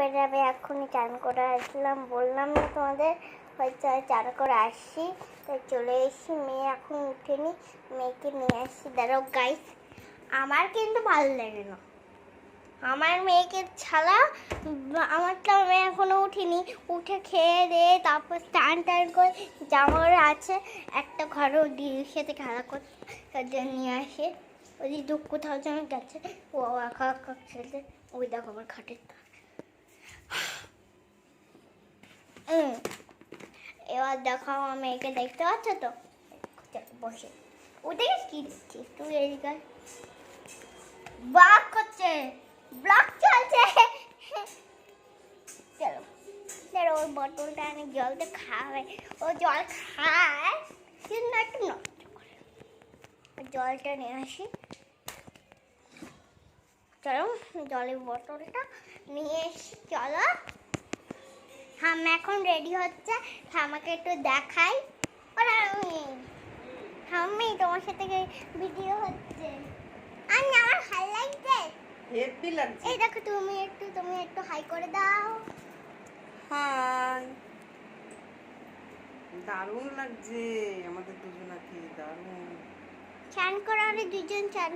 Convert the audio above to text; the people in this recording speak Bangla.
হয়ে যাবে। এখনই চান করে আসলাম, বললাম না তোমাদের হয়তো চান করে আসছি, তাই চলে এসেছি। মেয়ে এখন উঠেনি, মেয়েকে নিয়ে আসছি। দাঁড়াও গাইস, আমার কিন্তু ভালো লাগে না আমার মেয়েকে ছাড়া। আমার তো মেয়ে এখনো উঠিনি, উঠে খেয়ে দিয়ে তারপর স্নান টান করে জামা আছে একটা ঘরে দিদির সাথে খেলা করতে, তার জন্য নিয়ে আসে। ওই দিদি কোথাও যেন গেছে, ও একা একা খেলতে। ওই দেখো আমার খাটের এবার দেখো আমার মেয়েকে দেখতে পাচ্ছ তো, বসে উঠে কি দিচ্ছি তুই এদিকে ব্লগ করছে, ব্লগ চলছে। চলো চলো, ওর বোতলটা আমি জলটা খাওয়াই। ও জল খায় কিন্তু একটু নষ্ট করে। জলটা নিয়ে আসি, চলো জলের বোতলটা নিয়ে এসি। চলো হাম এখন রেডি হচ্ছে, আমাকে একটু দেখাই। ওরা হাম্মি তোমার সাথে ভিডিও হচ্ছে। আমি আমার ভালো লাগছে, হেভি লাগছে। এই দেখো তুমি একটু হাই করে দাও। হাই, দারুণ লাগছে আমাদের দুজনাকে, দারুণ। চান করে দুজন চান।